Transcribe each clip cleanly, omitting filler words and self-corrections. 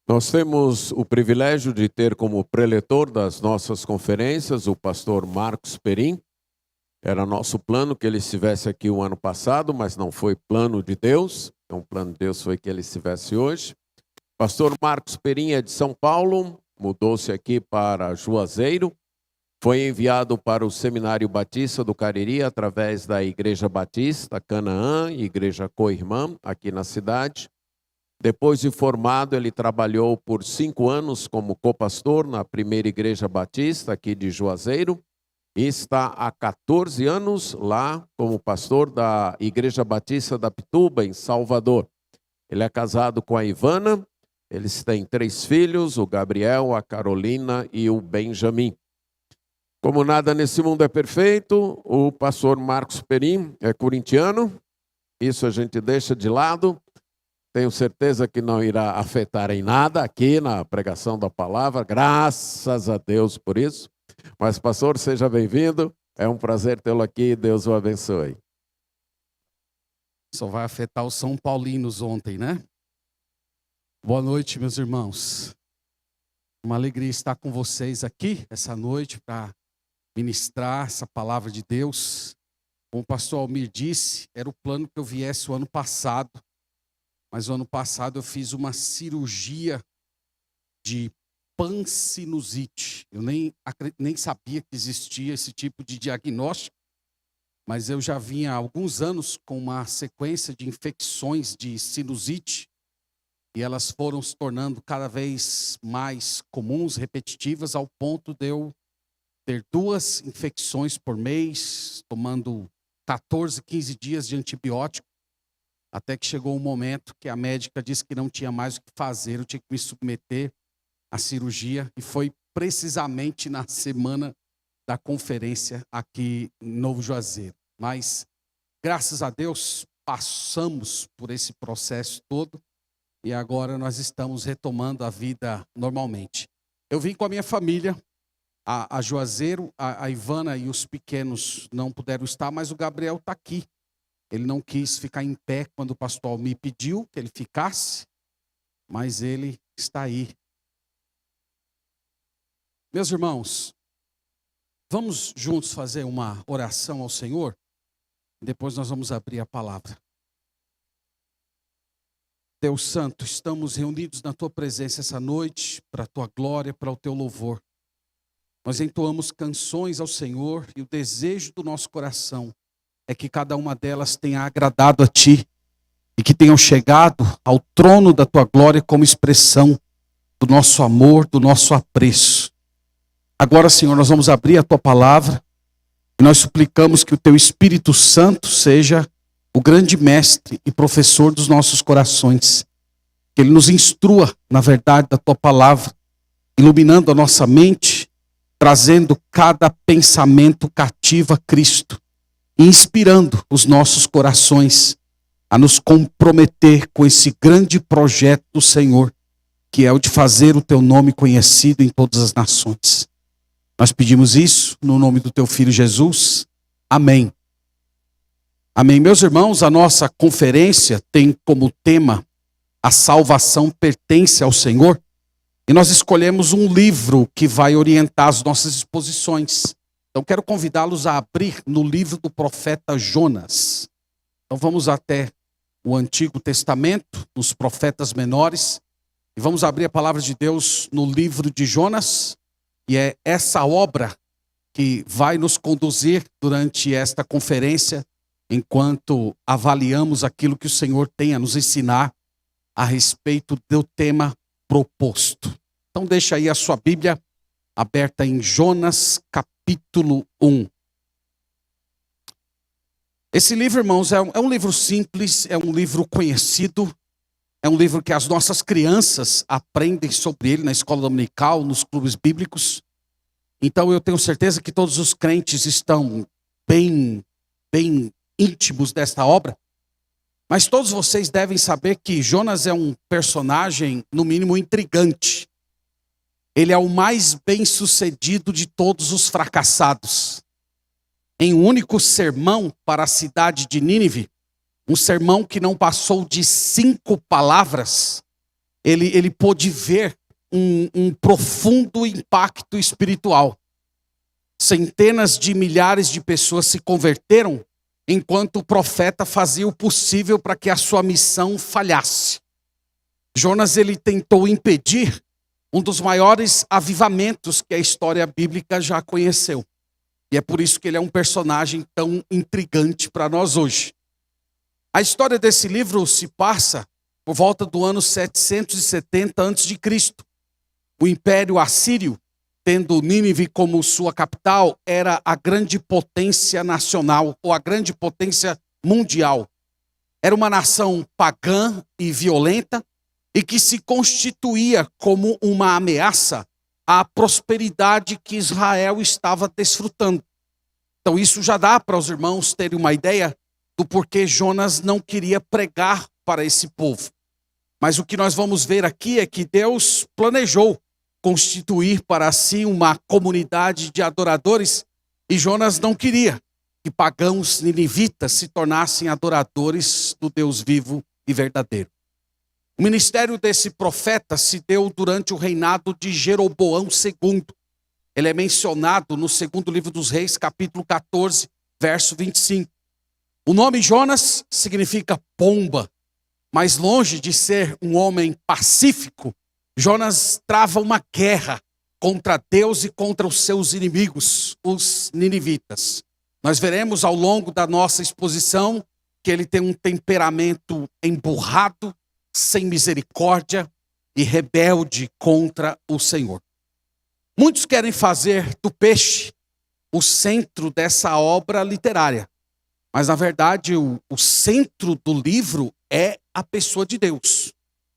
Nós temos o privilégio de ter como preletor das nossas conferências o pastor Marcos Perim. Era nosso plano que ele estivesse aqui o ano passado, mas não foi plano de Deus. Então o plano de Deus foi que ele estivesse hoje. Pastor Marcos Perim é de São Paulo, mudou-se aqui para Juazeiro. Foi enviado para o Seminário Batista do Cariri através da Igreja Batista Canaã e Igreja Co-Irmã, aqui na cidade. Depois de formado, ele trabalhou por 5 anos como copastor na primeira Igreja Batista aqui de Juazeiro e está há 14 anos lá como pastor da Igreja Batista da Pituba, em Salvador. Ele é casado com a Ivana, eles têm 3 filhos, o Gabriel, a Carolina e o Benjamin. Como nada nesse mundo é perfeito, o pastor Marcos Perim é corintiano, isso a gente deixa de lado. Tenho certeza que não irá afetar em nada aqui na pregação da palavra, graças a Deus por isso. Mas, pastor, seja bem-vindo, é um prazer tê-lo aqui, Deus o abençoe. Só vai afetar os São Paulinos ontem, né? Boa noite, meus irmãos. Uma alegria estar com vocês aqui essa noite para ministrar essa palavra de Deus. Como o pastor Almir disse, era o plano que eu viesse o ano passado. Mas o ano passado eu fiz uma cirurgia de pansinusite. Eu nem sabia que existia esse tipo de diagnóstico, mas eu já vinha há alguns anos com uma sequência de infecções de sinusite e elas foram se tornando cada vez mais comuns, repetitivas, ao ponto de eu ter 2 infecções por mês, tomando 14, 15 dias de antibiótico. Até que chegou um momento que a médica disse que não tinha mais o que fazer, eu tinha que me submeter à cirurgia. E foi precisamente na semana da conferência aqui em Novo Juazeiro. Mas, graças a Deus, passamos por esse processo todo e agora nós estamos retomando a vida normalmente. Eu vim com a minha família, a Juazeiro, a Ivana e os pequenos não puderam estar, mas o Gabriel está aqui. Ele não quis ficar em pé quando o pastor me pediu que ele ficasse, mas ele está aí. Meus irmãos, vamos juntos fazer uma oração ao Senhor? Depois nós vamos abrir a palavra. Deus Santo, estamos reunidos na Tua presença essa noite, para a Tua glória, para o Teu louvor. Nós entoamos canções ao Senhor e o desejo do nosso coração é que cada uma delas tenha agradado a Ti e que tenham chegado ao trono da Tua glória como expressão do nosso amor, do nosso apreço. Agora, Senhor, nós vamos abrir a Tua palavra e nós suplicamos que o Teu Espírito Santo seja o grande mestre e professor dos nossos corações. Que Ele nos instrua na verdade da Tua palavra, iluminando a nossa mente, trazendo cada pensamento cativo a Cristo. Inspirando os nossos corações a nos comprometer com esse grande projeto do Senhor, que é o de fazer o Teu nome conhecido em todas as nações. Nós pedimos isso no nome do Teu Filho Jesus. Amém. Amém. Meus irmãos, a nossa conferência tem como tema a salvação pertence ao Senhor, e nós escolhemos um livro que vai orientar as nossas exposições. Então quero convidá-los a abrir no livro do profeta Jonas. Então vamos até o Antigo Testamento, nos profetas menores, e vamos abrir a palavra de Deus no livro de Jonas, e é essa obra que vai nos conduzir durante esta conferência, enquanto avaliamos aquilo que o Senhor tem a nos ensinar a respeito do tema proposto. Então deixa aí a sua Bíblia aberta em Jonas capítulo 1. Esse livro, irmãos, é um livro simples, é um livro conhecido, é um livro que as nossas crianças aprendem sobre ele na escola dominical, nos clubes bíblicos. Então eu tenho certeza que todos os crentes estão bem íntimos desta obra. Mas todos vocês devem saber que Jonas é um personagem, no mínimo, intrigante. Ele é o mais bem-sucedido de todos os fracassados. Em um único sermão para a cidade de Nínive, um sermão que não passou de 5 palavras, ele pôde ver um profundo impacto espiritual. Centenas de milhares de pessoas se converteram enquanto o profeta fazia o possível para que a sua missão falhasse. Jonas, ele tentou impedir um dos maiores avivamentos que a história bíblica já conheceu. E é por isso que ele é um personagem tão intrigante para nós hoje. A história desse livro se passa por volta do ano 770 a.C. O Império Assírio, tendo Nínive como sua capital, era a grande potência nacional, ou a grande potência mundial. Era uma nação pagã e violenta, e que se constituía como uma ameaça à prosperidade que Israel estava desfrutando. Então isso já dá para os irmãos terem uma ideia do porquê Jonas não queria pregar para esse povo. Mas o que nós vamos ver aqui é que Deus planejou constituir para si uma comunidade de adoradores, e Jonas não queria que pagãos ninivitas se tornassem adoradores do Deus vivo e verdadeiro. O ministério desse profeta se deu durante o reinado de Jeroboão II. Ele é mencionado no segundo livro dos Reis, capítulo 14, verso 25. O nome Jonas significa pomba, mas longe de ser um homem pacífico, Jonas trava uma guerra contra Deus e contra os seus inimigos, os ninivitas. Nós veremos ao longo da nossa exposição que ele tem um temperamento emburrado, sem misericórdia e rebelde contra o Senhor. Muitos querem fazer do peixe o centro dessa obra literária, mas na verdade o centro do livro é a pessoa de Deus.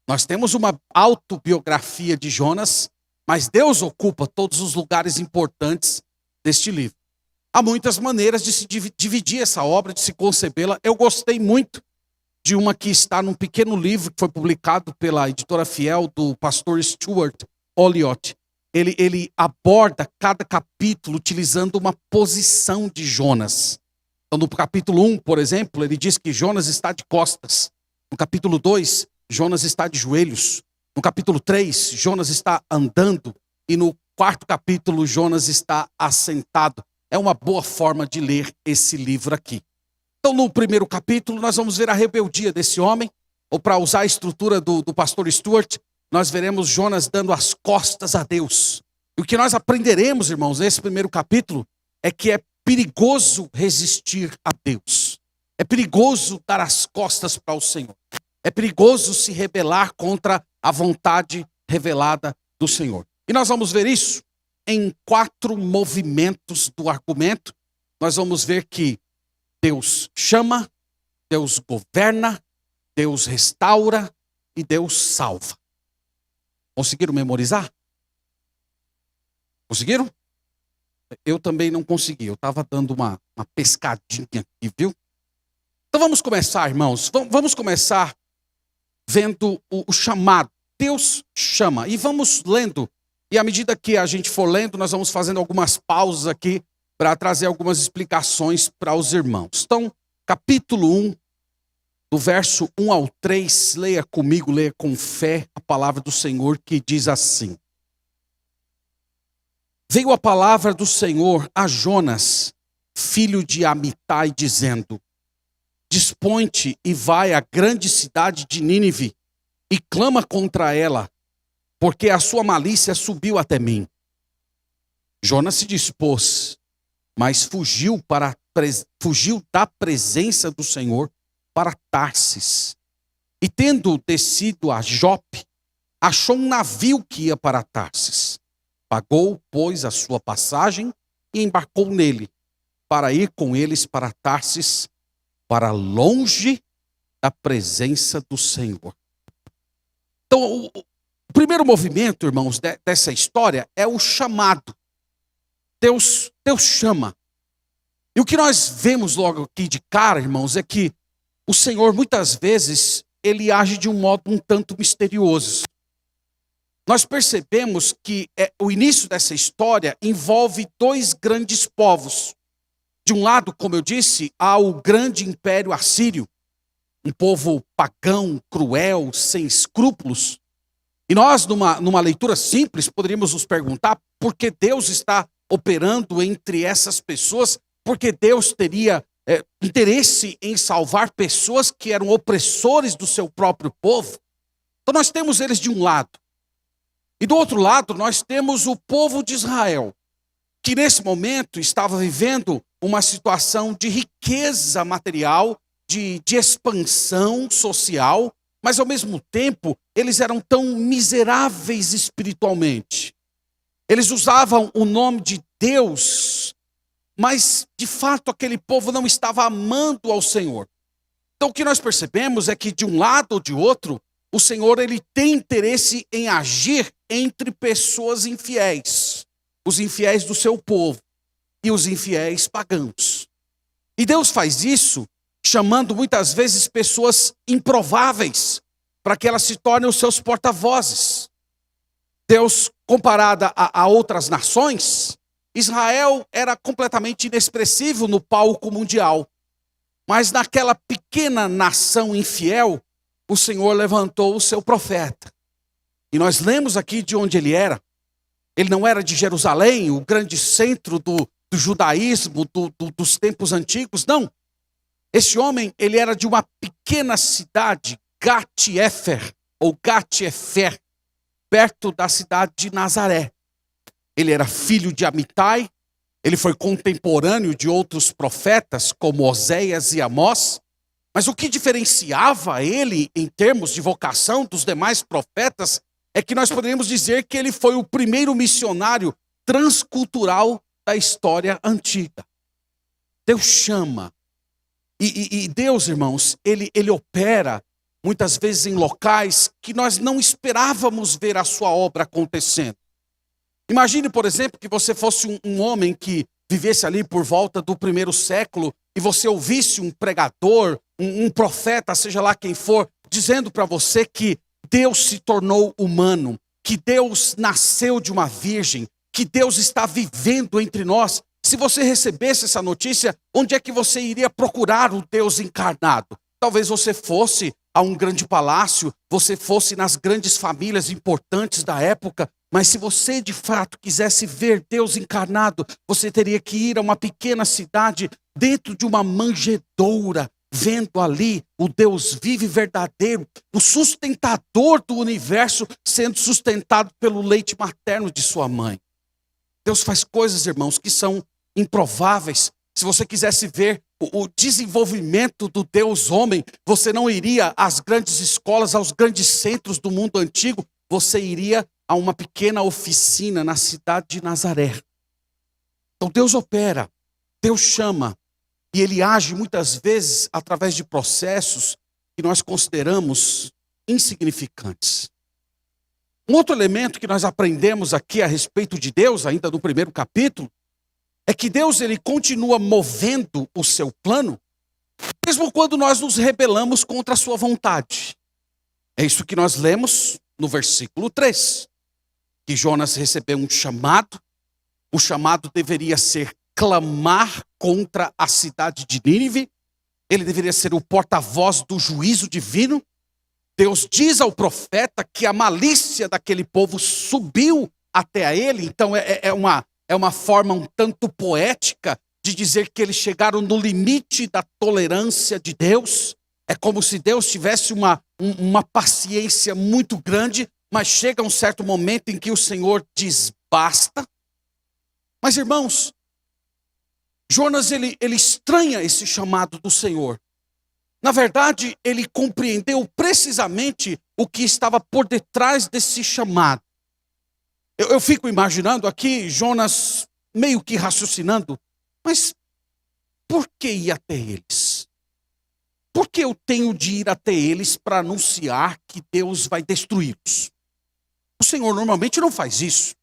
Nós temos uma autobiografia de Jonas, mas Deus ocupa todos os lugares importantes deste livro. Há muitas maneiras de se dividir essa obra, de se concebê-la. Eu gostei muito de uma que está num pequeno livro que foi publicado pela editora Fiel, do pastor Stuart Olliott. Ele aborda cada capítulo utilizando uma posição de Jonas. Então, no capítulo 1, por exemplo, ele diz que Jonas está de costas. No capítulo 2, Jonas está de joelhos. No capítulo 3, Jonas está andando. E no quarto capítulo, Jonas está assentado. É uma boa forma de ler esse livro aqui. Então, no primeiro capítulo, nós vamos ver a rebeldia desse homem, ou para usar a estrutura do pastor Stuart, nós veremos Jonas dando as costas a Deus. E o que nós aprenderemos, irmãos, nesse primeiro capítulo, é que é perigoso resistir a Deus. É perigoso dar as costas para o Senhor. É perigoso se rebelar contra a vontade revelada do Senhor. E nós vamos ver isso em 4 movimentos do argumento. Nós vamos ver que Deus chama, Deus governa, Deus restaura e Deus salva. Conseguiram memorizar? Conseguiram? Eu também não consegui, eu estava dando uma pescadinha aqui, viu? Então vamos começar, irmãos. Vamos começar vendo o chamado. Deus chama. E vamos lendo. E à medida que a gente for lendo, nós vamos fazendo algumas pausas aqui para trazer algumas explicações para os irmãos. Então, capítulo 1, do verso 1 ao 3, leia comigo, leia com fé a palavra do Senhor, que diz assim: Veio a palavra do Senhor a Jonas, filho de Amitai, dizendo: Dispõe-te e vai à grande cidade de Nínive e clama contra ela, porque a sua malícia subiu até mim. Jonas se dispôs, mas fugiu da presença do Senhor para Tarsis. E tendo descido a Jope, achou um navio que ia para Tarsis. Pagou, pois, a sua passagem e embarcou nele, para ir com eles para Tarsis, para longe da presença do Senhor. Então, o primeiro movimento, irmãos, dessa história é o chamado. Deus chama. E o que nós vemos logo aqui de cara, irmãos, é que o Senhor, muitas vezes, ele age de um modo um tanto misterioso. Nós percebemos que o início dessa história envolve 2 grandes povos. De um lado, como eu disse, há o grande império assírio, um povo pagão, cruel, sem escrúpulos. E nós, numa leitura simples, poderíamos nos perguntar por que Deus está operando entre essas pessoas, porque Deus teria interesse em salvar pessoas que eram opressores do seu próprio povo. Então nós temos eles de um lado. E do outro lado nós temos o povo de Israel, que nesse momento estava vivendo uma situação de riqueza material, de expansão social, mas ao mesmo tempo eles eram tão miseráveis espiritualmente. Eles usavam o nome de Deus, mas de fato aquele povo não estava amando ao Senhor. Então o que nós percebemos é que de um lado ou de outro, o Senhor ele tem interesse em agir entre pessoas infiéis, os infiéis do seu povo e os infiéis pagãos. E Deus faz isso chamando muitas vezes pessoas improváveis para que elas se tornem os seus porta-vozes. Deus, comparada a outras nações, Israel era completamente inexpressivo no palco mundial. Mas naquela pequena nação infiel, o Senhor levantou o seu profeta. E nós lemos aqui de onde ele era. Ele não era de Jerusalém, o grande centro do judaísmo, dos tempos antigos, não. Esse homem, ele era de uma pequena cidade, Gat-Efer, ou Gat-Efer, perto da cidade de Nazaré. Ele era filho de Amitai, ele foi contemporâneo de outros profetas, como Oséias e Amós, mas o que diferenciava ele, em termos de vocação, dos demais profetas, é que nós poderíamos dizer que ele foi o primeiro missionário transcultural da história antiga. Deus chama. E Deus, irmãos, ele opera muitas vezes em locais que nós não esperávamos ver a sua obra acontecendo. Imagine, por exemplo, que você fosse um homem que vivesse ali por volta do 1º século e você ouvisse um pregador, um profeta, seja lá quem for, dizendo para você que Deus se tornou humano, que Deus nasceu de uma virgem, que Deus está vivendo entre nós. Se você recebesse essa notícia, onde é que você iria procurar o Deus encarnado? Talvez você fosse a um grande palácio, você fosse nas grandes famílias importantes da época, mas se você de fato quisesse ver Deus encarnado, você teria que ir a uma pequena cidade, dentro de uma manjedoura, vendo ali o Deus vivo e verdadeiro, o sustentador do universo, sendo sustentado pelo leite materno de sua mãe. Deus faz coisas, irmãos, que são improváveis. Se você quisesse ver o desenvolvimento do Deus homem, você não iria às grandes escolas, aos grandes centros do mundo antigo, você iria a uma pequena oficina na cidade de Nazaré. Então Deus opera, Deus chama, e Ele age muitas vezes através de processos que nós consideramos insignificantes. Um outro elemento que nós aprendemos aqui a respeito de Deus, ainda no 1º capítulo, é que Deus ele continua movendo o seu plano, mesmo quando nós nos rebelamos contra a sua vontade. É isso que nós lemos no versículo 3, que Jonas recebeu um chamado, o chamado deveria ser clamar contra a cidade de Nínive, ele deveria ser o porta-voz do juízo divino. Deus diz ao profeta que a malícia daquele povo subiu até a ele, então é uma forma um tanto poética de dizer que eles chegaram no limite da tolerância de Deus. É como se Deus tivesse uma paciência muito grande, mas chega um certo momento em que o Senhor diz basta. Mas irmãos, Jonas ele estranha esse chamado do Senhor. Na verdade, ele compreendeu precisamente o que estava por detrás desse chamado. Eu fico imaginando aqui Jonas meio que raciocinando, mas por que ir até eles? Por que eu tenho de ir até eles para anunciar que Deus vai destruí-los? O Senhor normalmente não faz isso.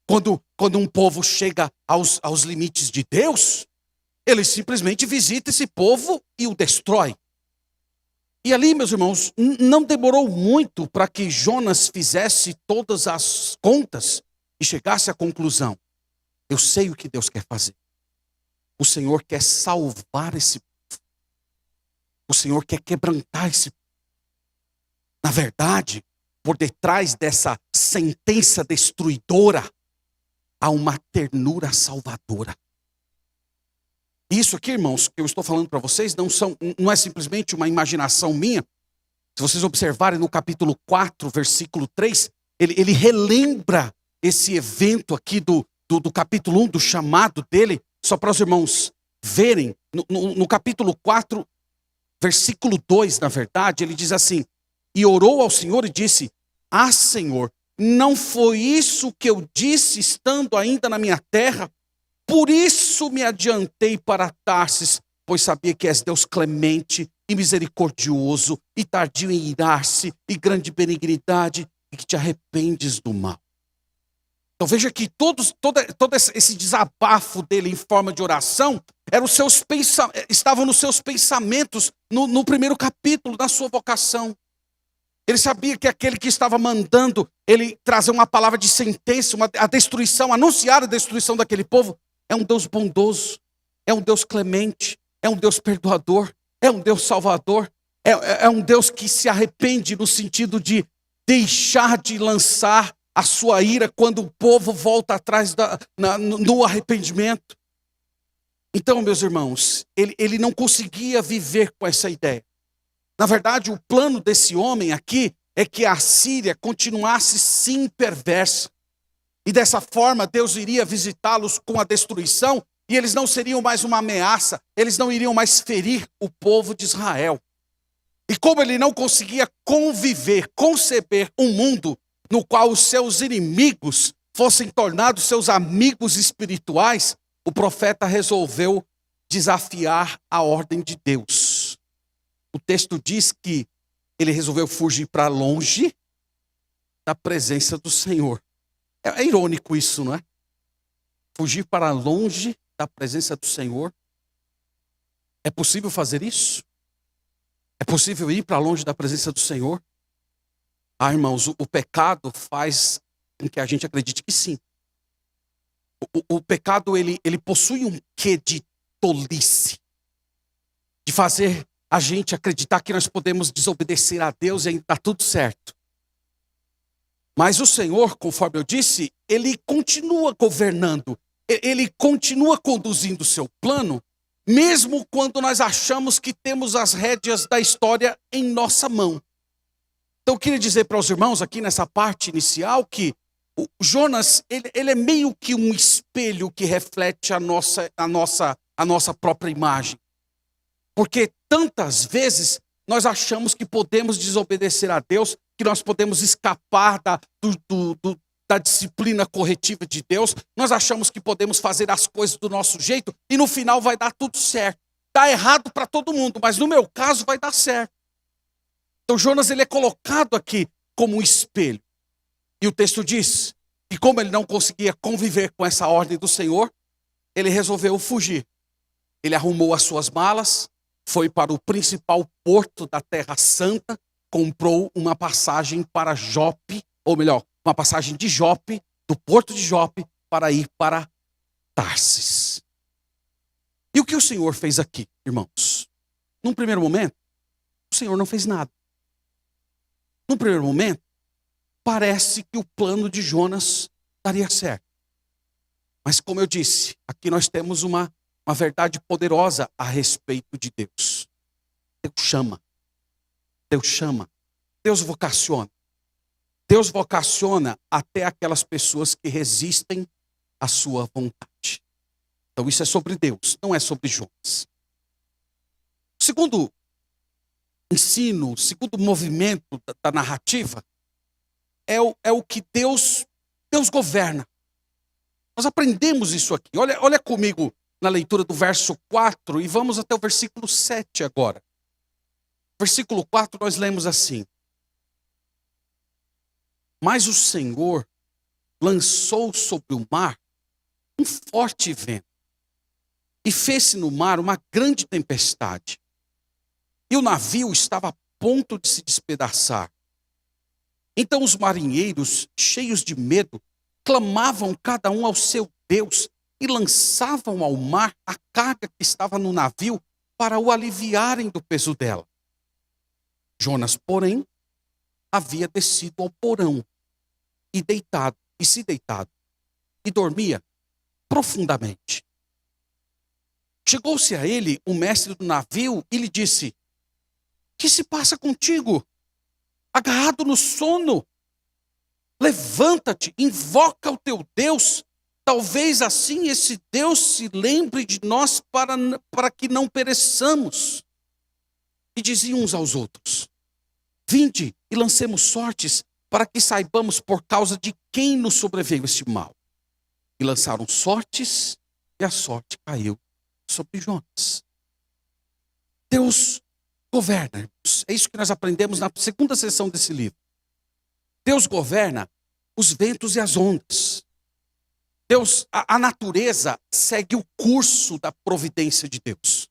Quando um povo chega aos limites de Deus, ele simplesmente visita esse povo e o destrói. E ali, meus irmãos, não demorou muito para que Jonas fizesse todas as contas e chegasse à conclusão. Eu sei o que Deus quer fazer. O Senhor quer salvar esse povo. O Senhor quer quebrantar esse povo. Na verdade, por detrás dessa sentença destruidora, há uma ternura salvadora. Isso aqui, irmãos, que eu estou falando para vocês, não é simplesmente uma imaginação minha. Se vocês observarem no capítulo 4, versículo 3, ele relembra esse evento aqui do capítulo 1, do chamado dele, só para os irmãos verem. No capítulo 4, versículo 2, na verdade, ele diz assim: e orou ao Senhor e disse: ah, Senhor, não foi isso que eu disse estando ainda na minha terra? Por isso me adiantei para Tarsis, pois sabia que és Deus clemente e misericordioso, e tardio em irar-se, e grande benignidade, e que te arrependes do mal. Então veja que todo esse desabafo dele em forma de oração estavam nos seus pensamentos no primeiro capítulo da sua vocação. Ele sabia que aquele que estava mandando ele trazer uma palavra de sentença, a destruição, anunciar a destruição daquele povo, é um Deus bondoso, é um Deus clemente, é um Deus perdoador, é um Deus salvador, é um Deus que se arrepende no sentido de deixar de lançar a sua ira quando o povo volta atrás no arrependimento. Então, meus irmãos, ele não conseguia viver com essa ideia. Na verdade, o plano desse homem aqui é que a Síria continuasse sim perversa. E dessa forma, Deus iria visitá-los com a destruição, e eles não seriam mais uma ameaça, eles não iriam mais ferir o povo de Israel. E como ele não conseguia conceber um mundo no qual os seus inimigos fossem tornados seus amigos espirituais, o profeta resolveu desafiar a ordem de Deus. O texto diz que ele resolveu fugir para longe da presença do Senhor. É irônico isso, não é? Fugir para longe da presença do Senhor. É possível fazer isso? É possível ir para longe da presença do Senhor? Ah, irmãos, o pecado faz com que a gente acredite que sim. O pecado, ele possui um quê de tolice, de fazer a gente acreditar que nós podemos desobedecer a Deus e ainda está tudo certo. Mas o Senhor, conforme eu disse, ele continua governando, ele continua conduzindo o seu plano, mesmo quando nós achamos que temos as rédeas da história em nossa mão. Então eu queria dizer para os irmãos aqui nessa parte inicial que o Jonas, ele é meio que um espelho que reflete a nossa própria imagem. Porque tantas vezes nós achamos que podemos desobedecer a Deus, que nós podemos escapar da disciplina corretiva de Deus, nós achamos que podemos fazer as coisas do nosso jeito e no final vai dar tudo certo. Dá errado para todo mundo, mas no meu caso vai dar certo. Então Jonas, ele é colocado aqui como um espelho. E o texto diz que como ele não conseguia conviver com essa ordem do Senhor, ele resolveu fugir. Ele arrumou as suas malas, foi para o principal porto da Terra Santa, comprou uma passagem para Jope, ou melhor, uma passagem de Jope, do porto de Jope, para ir para Tarsis. E o que o Senhor fez aqui, irmãos? Num primeiro momento, o Senhor não fez nada. Num primeiro momento, parece que o plano de Jonas daria certo. Mas como eu disse, aqui nós temos uma verdade poderosa a respeito de Deus. Deus chama. Deus chama. Deus vocaciona. Deus vocaciona até aquelas pessoas que resistem à sua vontade. Então isso é sobre Deus, não é sobre Jonas. Segundo ensino, segundo movimento da narrativa, é o que Deus governa. Nós aprendemos isso aqui. Olha comigo na leitura do verso 4 e vamos até o versículo 7 agora. Versículo 4 nós lemos assim: mas o Senhor lançou sobre o mar um forte vento e fez-se no mar uma grande tempestade. E o navio estava a ponto de se despedaçar. Então os marinheiros, cheios de medo, clamavam cada um ao seu Deus e lançavam ao mar a carga que estava no navio para o aliviarem do peso dela. Jonas, porém, havia descido ao porão e se deitado, e dormia profundamente. Chegou-se a ele o mestre do navio e lhe disse: que se passa contigo? Agarrado no sono? Levanta-te, invoca o teu Deus. Talvez assim esse Deus se lembre de nós para que não pereçamos. E diziam uns aos outros: vinde e lancemos sortes para que saibamos por causa de quem nos sobreveio este mal. E lançaram sortes e a sorte caiu sobre Jonas. Deus governa, irmãos. É isso que nós aprendemos na segunda sessão desse livro. Deus governa os ventos e as ondas. A natureza segue o curso da providência de Deus.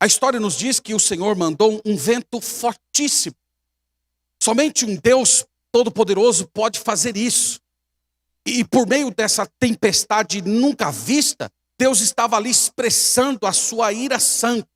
A história nos diz que o Senhor mandou um vento fortíssimo. Somente um Deus todo-poderoso pode fazer isso. E por meio dessa tempestade nunca vista, Deus estava ali expressando a sua ira santa.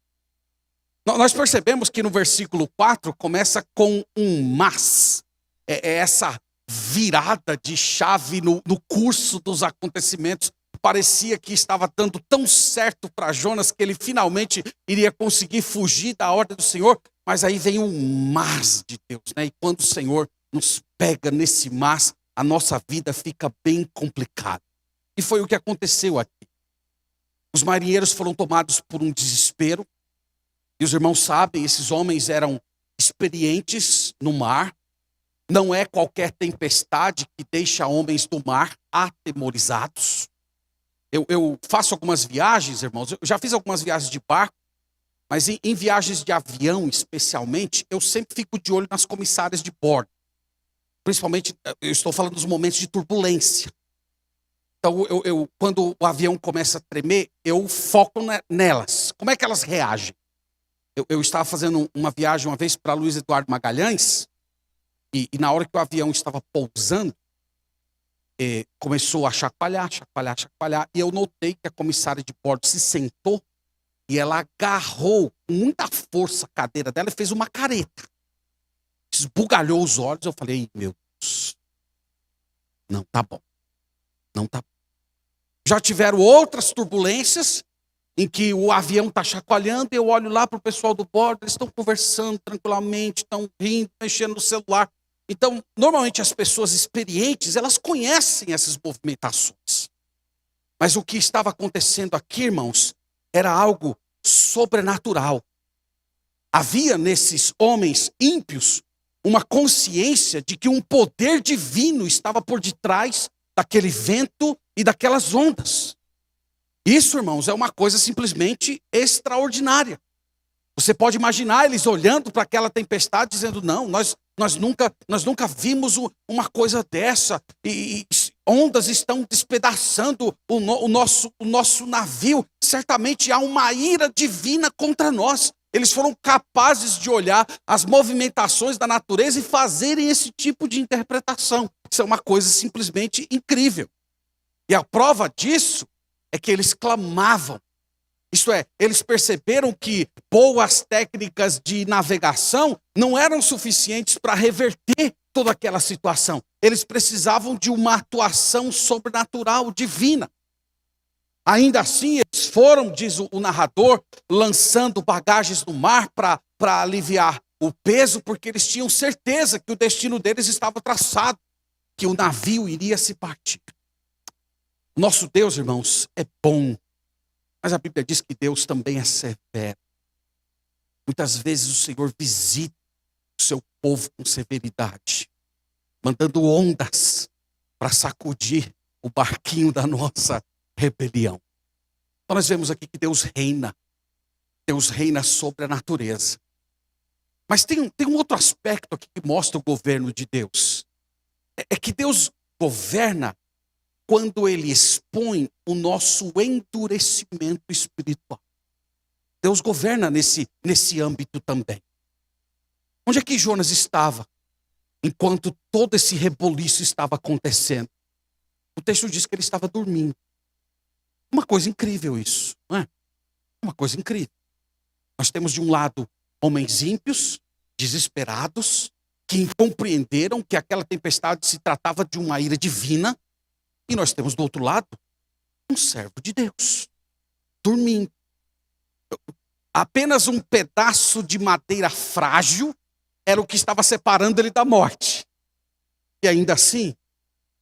Nós percebemos que no versículo 4 começa com um mas. É essa virada de chave no curso dos acontecimentos. Parecia que estava dando tão certo para Jonas que ele finalmente iria conseguir fugir da ordem do Senhor. Mas aí vem um mas de Deus, né? E quando o Senhor nos pega nesse mas, a nossa vida fica bem complicada. E foi o que aconteceu aqui. Os marinheiros foram tomados por um desespero. E os irmãos sabem, esses homens eram experientes no mar. Não é qualquer tempestade que deixa homens do mar atemorizados. Eu faço algumas viagens, irmãos. Eu já fiz algumas viagens de barco. Mas em viagens de avião, especialmente, eu sempre fico de olho nas comissárias de bordo. Principalmente, eu estou falando dos momentos de turbulência. Então, quando o avião começa a tremer, eu foco nelas. Como é que elas reagem? Eu estava fazendo uma viagem uma vez para Luiz Eduardo Magalhães, e na hora que o avião estava pousando, começou a chacoalhar, e eu notei que a comissária de bordo se sentou, e ela agarrou com muita força a cadeira dela e fez uma careta. Esbugalhou os olhos, eu falei: meu Deus, não tá bom. Não tá bom. Já tiveram outras turbulências em que o avião está chacoalhando e eu olho lá para o pessoal do bordo, eles estão conversando tranquilamente, estão rindo, mexendo no celular. Então, normalmente as pessoas experientes, elas conhecem essas movimentações. Mas o que estava acontecendo aqui, irmãos, era algo sobrenatural. Havia nesses homens ímpios uma consciência de que um poder divino estava por detrás daquele vento e daquelas ondas. Isso, irmãos, é uma coisa simplesmente extraordinária. Você pode imaginar eles olhando para aquela tempestade dizendo: não, nós nunca vimos uma coisa dessa. E ondas estão despedaçando o nosso navio. Certamente há uma ira divina contra nós. Eles foram capazes de olhar as movimentações da natureza e fazerem esse tipo de interpretação. Isso é uma coisa simplesmente incrível. E a prova disso é que eles clamavam. Isto é, eles perceberam que boas técnicas de navegação não eram suficientes para reverter toda aquela situação. Eles precisavam de uma atuação sobrenatural, divina. Ainda assim, eles foram, diz o narrador, lançando bagagens no mar para aliviar o peso, porque eles tinham certeza que o destino deles estava traçado, que o navio iria se partir. Nosso Deus, irmãos, é bom. Mas a Bíblia diz que Deus também é severo. Muitas vezes o Senhor visita o seu povo com severidade, mandando ondas para sacudir o barquinho da nossa rebelião. Então nós vemos aqui que Deus reina sobre a natureza. Mas tem um outro aspecto aqui que mostra o governo de Deus. É que Deus governa quando Ele expõe o nosso endurecimento espiritual. Deus governa nesse âmbito também. Onde é que Jonas estava enquanto todo esse reboliço estava acontecendo? O texto diz que ele estava dormindo. Uma coisa incrível isso, não é? Uma coisa incrível. Nós temos de um lado homens ímpios, desesperados, que compreenderam que aquela tempestade se tratava de uma ira divina, e nós temos do outro lado um servo de Deus, dormindo. Apenas um pedaço de madeira frágil era o que estava separando ele da morte. E ainda assim,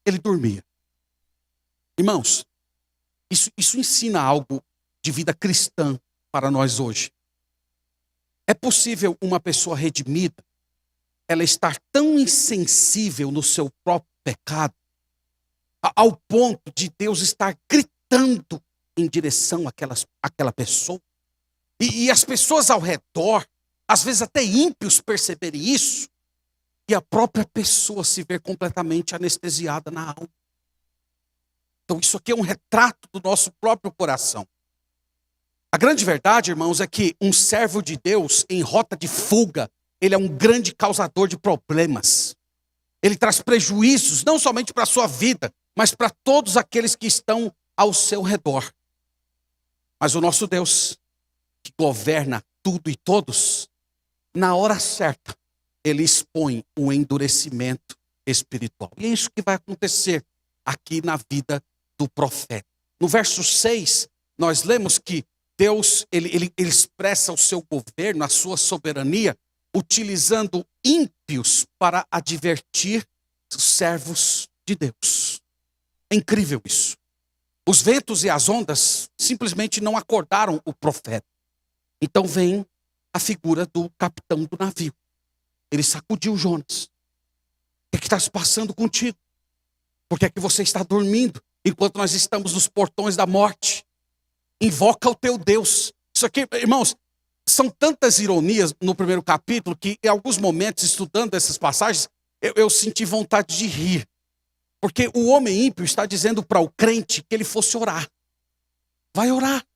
ele dormia. Irmãos, isso ensina algo de vida cristã para nós hoje. É possível uma pessoa redimida, ela estar tão insensível no seu próprio pecado, ao ponto de Deus estar gritando em direção àquela pessoa. E as pessoas ao redor, às vezes até ímpios, perceberem isso, e a própria pessoa se ver completamente anestesiada na alma. Então isso aqui é um retrato do nosso próprio coração. A grande verdade, irmãos, é que um servo de Deus em rota de fuga, ele é um grande causador de problemas. Ele traz prejuízos, não somente para a sua vida, mas para todos aqueles que estão ao seu redor. Mas o nosso Deus, que governa tudo e todos, na hora certa, ele expõe um endurecimento espiritual. E é isso que vai acontecer aqui na vida do profeta. No verso 6, nós lemos que Deus ele expressa o seu governo, a sua soberania, utilizando ímpios para advertir os servos de Deus. É incrível isso. Os ventos e as ondas simplesmente não acordaram o profeta. Então vem a figura do capitão do navio. Ele sacudiu Jonas. O que está se passando contigo? Por que é que você está dormindo enquanto nós estamos nos portões da morte? Invoca o teu Deus. Isso aqui, irmãos, são tantas ironias no primeiro capítulo que em alguns momentos, estudando essas passagens, eu senti vontade de rir. Porque o homem ímpio está dizendo para o crente que ele fosse orar. Vai orar.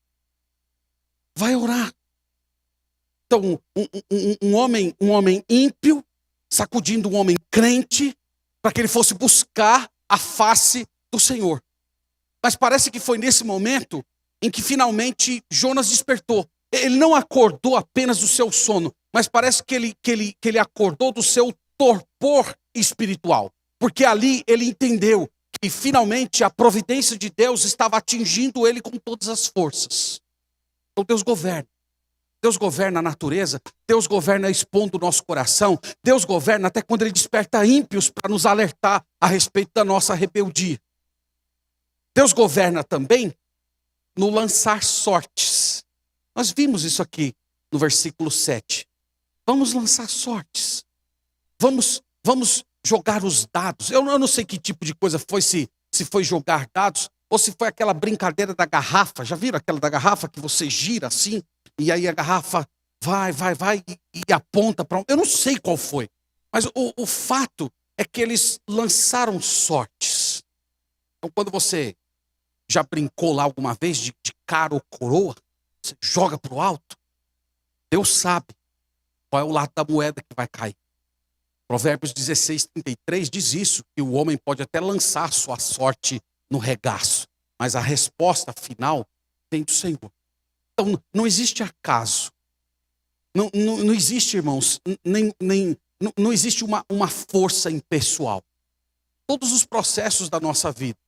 Vai orar. Então, um homem ímpio, sacudindo um homem crente, para que ele fosse buscar a face do Senhor. Mas parece que foi nesse momento em que finalmente Jonas despertou. Ele não acordou apenas do seu sono, mas parece que ele acordou do seu torpor espiritual. Porque ali ele entendeu que finalmente a providência de Deus estava atingindo ele com todas as forças. Então Deus governa. Deus governa a natureza, Deus governa expondo o nosso coração, Deus governa até quando Ele desperta ímpios para nos alertar a respeito da nossa rebeldia. Deus governa também no lançar sortes. Nós vimos isso aqui no versículo 7. Vamos lançar sortes. Vamos jogar os dados. Eu não sei que tipo de coisa foi, se foi jogar dados, ou se foi aquela brincadeira da garrafa. Já viram aquela da garrafa que você gira assim? E aí a garrafa vai e aponta para um... Eu não sei qual foi. Mas o fato é que eles lançaram sortes. Então quando você já brincou lá alguma vez de cara ou coroa, você joga para o alto, Deus sabe qual é o lado da moeda que vai cair. Provérbios 16:33 diz isso, que o homem pode até lançar sua sorte no regaço, mas a resposta final vem do Senhor. Então, não existe acaso. Não existe, irmãos, não existe uma força impessoal. Todos os processos da nossa vida,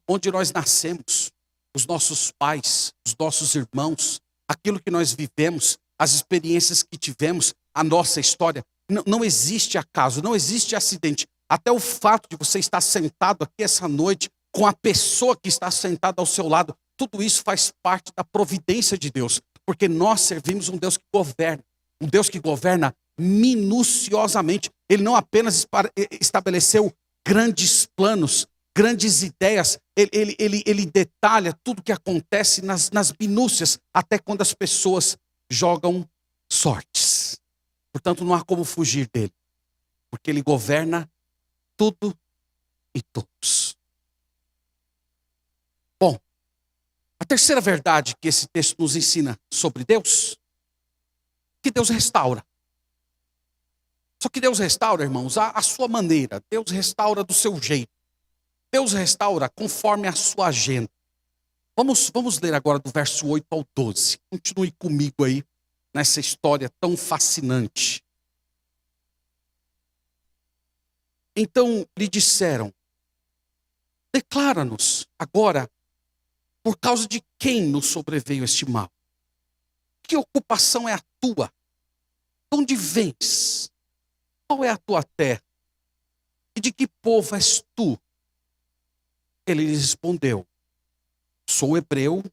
onde nós nascemos, os nossos pais, os nossos irmãos, aquilo que nós vivemos, as experiências que tivemos, a nossa história, não existe acaso, não existe acidente. Até o fato de você estar sentado aqui essa noite com a pessoa que está sentada ao seu lado, tudo isso faz parte da providência de Deus, porque nós servimos um Deus que governa minuciosamente. Ele não apenas estabeleceu grandes planos, grandes ideias, ele detalha tudo que acontece nas minúcias, até quando as pessoas jogam sortes. Portanto, não há como fugir dele, porque ele governa tudo e todos. Bom, a terceira verdade que esse texto nos ensina sobre Deus, que Deus restaura. Só que Deus restaura, irmãos, à sua maneira. Deus restaura do seu jeito. Deus restaura conforme a sua agenda. Vamos ler agora do verso 8 ao 12. Continue comigo aí nessa história tão fascinante. Então lhe disseram: declara-nos agora, por causa de quem nos sobreveio este mal? Que ocupação é a tua? De onde vens? Qual é a tua terra? E de que povo és tu? Ele lhes respondeu: sou hebreu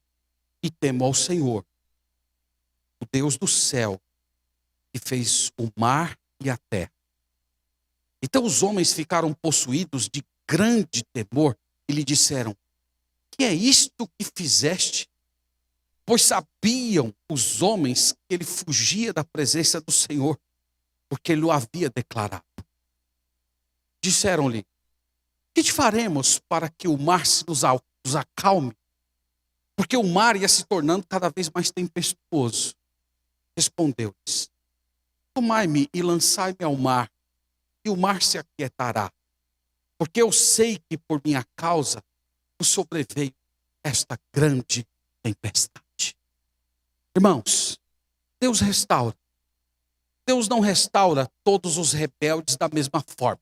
e temo ao Senhor, o Deus do céu, que fez o mar e a terra. Então os homens ficaram possuídos de grande temor e lhe disseram: que é isto que fizeste? Pois sabiam os homens que ele fugia da presença do Senhor, porque ele o havia declarado. Disseram-lhe: que te faremos para que o mar se nos acalme? Porque o mar ia se tornando cada vez mais tempestuoso. Respondeu-lhes: tomai-me e lançai-me ao mar, e o mar se aquietará. Porque eu sei que por minha causa nos sobreveio esta grande tempestade. Irmãos, Deus restaura. Deus não restaura todos os rebeldes da mesma forma.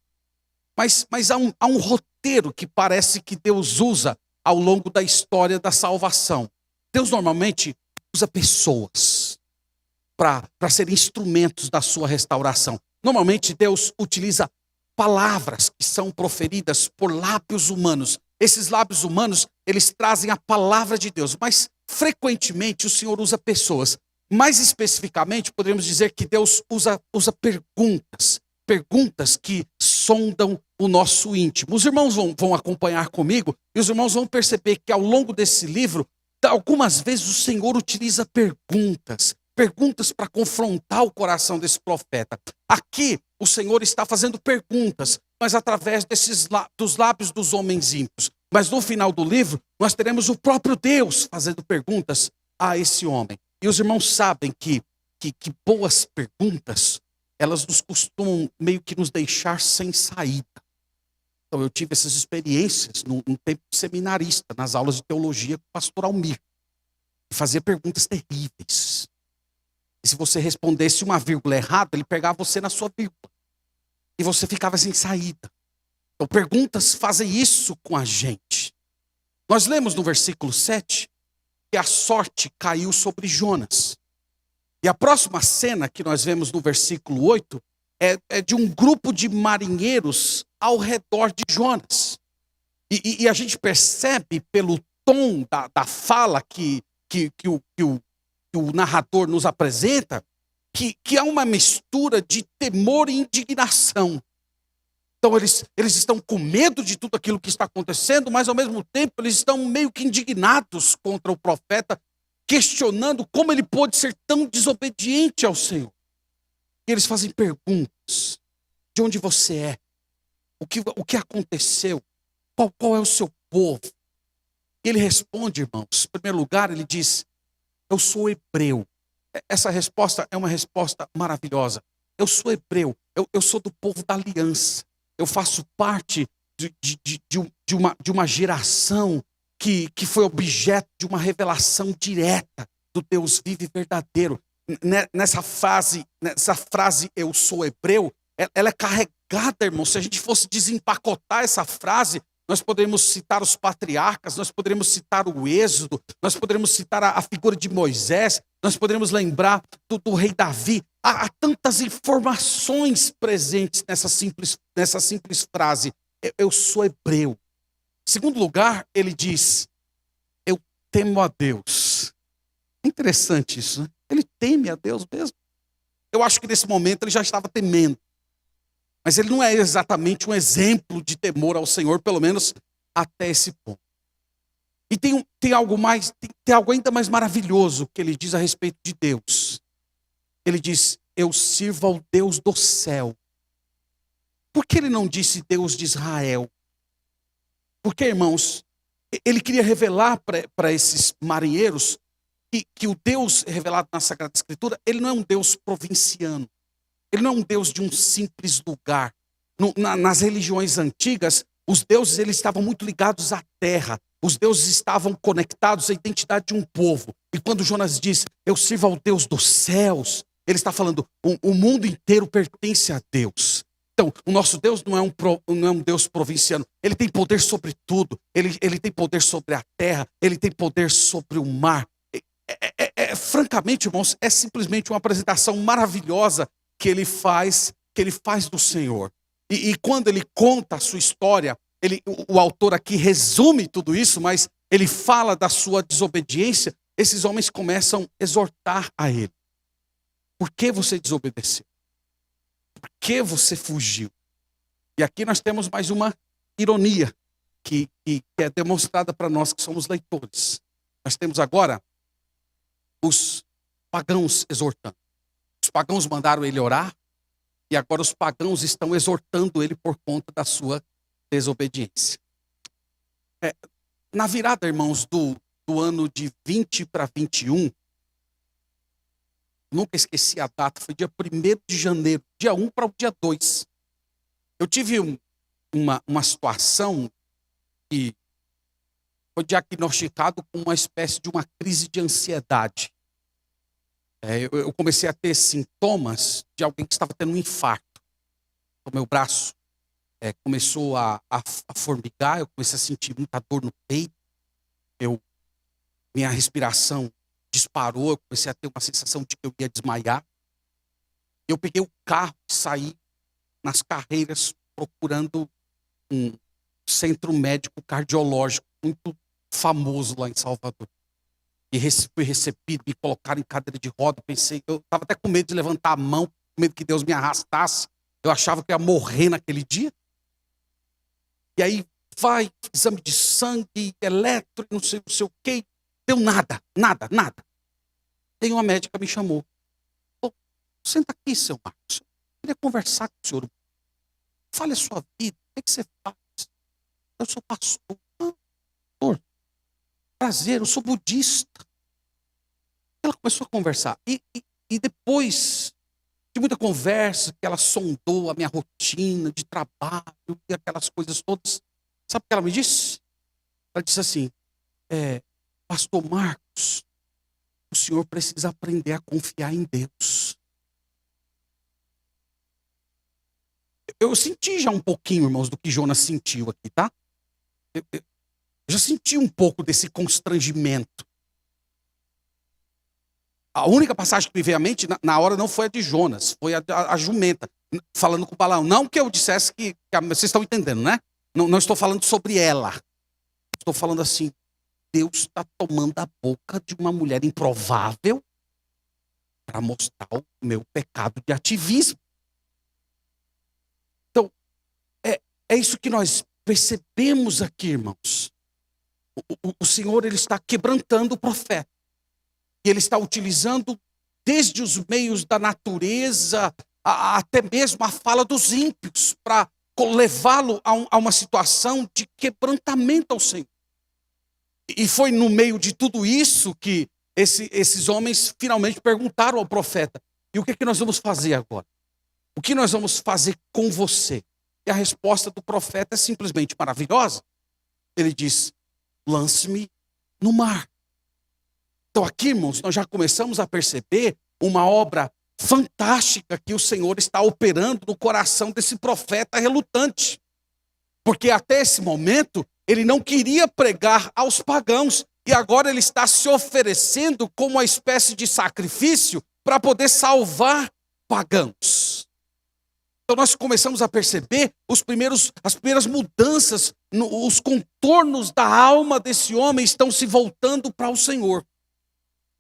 Mas há um roteiro que parece que Deus usa ao longo da história da salvação. Deus normalmente usa pessoas para serem instrumentos da sua restauração. Normalmente Deus utiliza palavras que são proferidas por lábios humanos. Esses lábios humanos, eles trazem a palavra de Deus, mas frequentemente o Senhor usa pessoas. Mais especificamente, poderíamos dizer que Deus usa perguntas que sondam o nosso íntimo. Os irmãos vão acompanhar comigo e os irmãos vão perceber que ao longo desse livro, algumas vezes o Senhor utiliza perguntas para confrontar o coração desse profeta. Aqui o Senhor está fazendo perguntas, mas através dos lábios dos homens ímpios. Mas no final do livro, nós teremos o próprio Deus fazendo perguntas a esse homem. E os irmãos sabem que boas perguntas, elas nos costumam meio que nos deixar sem saída. Então eu tive essas experiências num tempo seminarista, nas aulas de teologia com o pastor Almir. E fazia perguntas terríveis. E se você respondesse uma vírgula errada, ele pegava você na sua vírgula. E você ficava sem saída. Então perguntas fazem isso com a gente. Nós lemos no versículo 7 que a sorte caiu sobre Jonas. E a próxima cena que nós vemos no versículo 8 é de um grupo de marinheiros ao redor de Jonas. E a gente percebe pelo tom da fala que o narrador nos apresenta, que há uma mistura de temor e indignação. Então eles estão com medo de tudo aquilo que está acontecendo, mas ao mesmo tempo eles estão meio que indignados contra o profeta, questionando como ele pôde ser tão desobediente ao Senhor. E eles fazem perguntas: de onde você é? O que aconteceu? Qual é o seu povo? E ele responde, irmãos, em primeiro lugar ele diz: eu sou hebreu. Essa resposta é uma resposta maravilhosa. Eu sou hebreu, eu sou do povo da aliança. Eu faço parte de uma geração que foi objeto de uma revelação direta do Deus vivo e verdadeiro. Nessa frase, eu sou hebreu, ela é carregada, irmão. Se a gente fosse desempacotar essa frase, nós poderíamos citar os patriarcas, nós poderíamos citar o Êxodo, nós poderíamos citar a figura de Moisés, nós poderíamos lembrar do rei Davi. Há tantas informações presentes nessa simples frase: eu sou hebreu. Em segundo lugar, ele diz: eu temo a Deus. Interessante isso, né? Ele teme a Deus mesmo. Eu acho que nesse momento ele já estava temendo. Mas ele não é exatamente um exemplo de temor ao Senhor, pelo menos até esse ponto. E tem algo ainda mais maravilhoso que ele diz a respeito de Deus. Ele diz: eu sirvo ao Deus do céu. Por que ele não disse Deus de Israel? Porque, irmãos, ele queria revelar para esses marinheiros que o Deus revelado na Sagrada Escritura, ele não é um Deus provinciano. Ele não é um Deus de um simples lugar. Nas religiões antigas, os deuses eles estavam muito ligados à terra. Os deuses estavam conectados à identidade de um povo. E quando Jonas diz: eu sirvo ao Deus dos céus, ele está falando: o mundo inteiro pertence a Deus. Então, o nosso Deus não é um Deus provinciano. Ele tem poder sobre tudo. Ele tem poder sobre a terra. Ele tem poder sobre o mar. Francamente, irmãos, é simplesmente uma apresentação maravilhosa que ele faz do Senhor. E quando ele conta a sua história, o autor aqui resume tudo isso, mas ele fala da sua desobediência. Esses homens começam a exortar a ele. Por que você desobedeceu? Por que você fugiu? E aqui nós temos mais uma ironia que é demonstrada para nós que somos leitores. Nós temos agora os pagãos exortando. Os pagãos mandaram ele orar e agora os pagãos estão exortando ele por conta da sua desobediência. Na virada, irmãos, do ano de 20 para 21, nunca esqueci a data, foi dia 1º de janeiro, dia 1 para o dia 2. Eu tive uma situação que foi diagnosticado com uma espécie de uma crise de ansiedade. Eu comecei a ter sintomas de alguém que estava tendo um infarto. O meu braço começou a formigar, eu comecei a sentir muita dor no peito, minha respiração disparou, eu comecei a ter uma sensação de que eu ia desmaiar. Eu peguei o carro e saí nas carreiras procurando um centro médico cardiológico muito famoso lá em Salvador. E fui recebido, me colocaram em cadeira de roda. Eu estava até com medo de levantar a mão, com medo que Deus me arrastasse. Eu achava que eu ia morrer naquele dia. E aí vai, exame de sangue, eletro, não sei o quê. Deu nada. Aí uma médica me chamou. Senta aqui, seu Marcos. Eu queria conversar com o senhor. Fale a sua vida. O que você faz? Eu sou pastor. Pastor. Prazer, eu sou budista. Ela começou a conversar. E depois de muita conversa, que ela sondou a minha rotina de trabalho e aquelas coisas todas, sabe o que ela me disse? Ela disse assim, Pastor Marcos, o senhor precisa aprender a confiar em Deus. Eu senti já um pouquinho, irmãos, do que Jonas sentiu aqui, tá? Eu já senti um pouco desse constrangimento. A única passagem que me veio à mente, na hora, não foi a de Jonas, foi a jumenta, falando com o Balaão. Não que eu dissesse que vocês estão entendendo, né? Não estou falando sobre ela. Estou falando assim, Deus está tomando a boca de uma mulher improvável para mostrar o meu pecado de ativismo. Então, é isso que nós percebemos aqui, irmãos. O Senhor, ele está quebrantando o profeta. E ele está utilizando desde os meios da natureza, até mesmo a fala dos ímpios, para levá-lo a uma situação de quebrantamento ao Senhor. E foi no meio de tudo isso que esses homens finalmente perguntaram ao profeta, e o que é que nós vamos fazer agora? O que nós vamos fazer com você? E a resposta do profeta é simplesmente maravilhosa. Ele diz, lance-me no mar. Então aqui, irmãos, nós já começamos a perceber uma obra fantástica que o Senhor está operando no coração desse profeta relutante. Porque até esse momento, ele não queria pregar aos pagãos, e agora ele está se oferecendo como uma espécie de sacrifício para poder salvar pagãos. Então nós começamos a perceber as primeiras mudanças, os contornos da alma desse homem estão se voltando para o Senhor.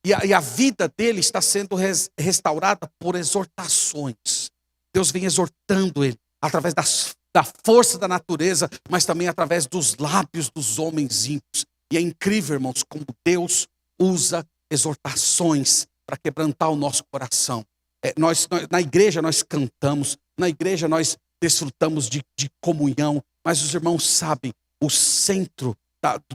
E a vida dele está sendo restaurada por exortações. Deus vem exortando ele através da força da natureza, mas também através dos lábios dos homens ímpios. E é incrível, irmãos, como Deus usa exortações para quebrantar o nosso coração. Nós, na igreja nós cantamos, na igreja nós desfrutamos de comunhão, mas os irmãos sabem, o centro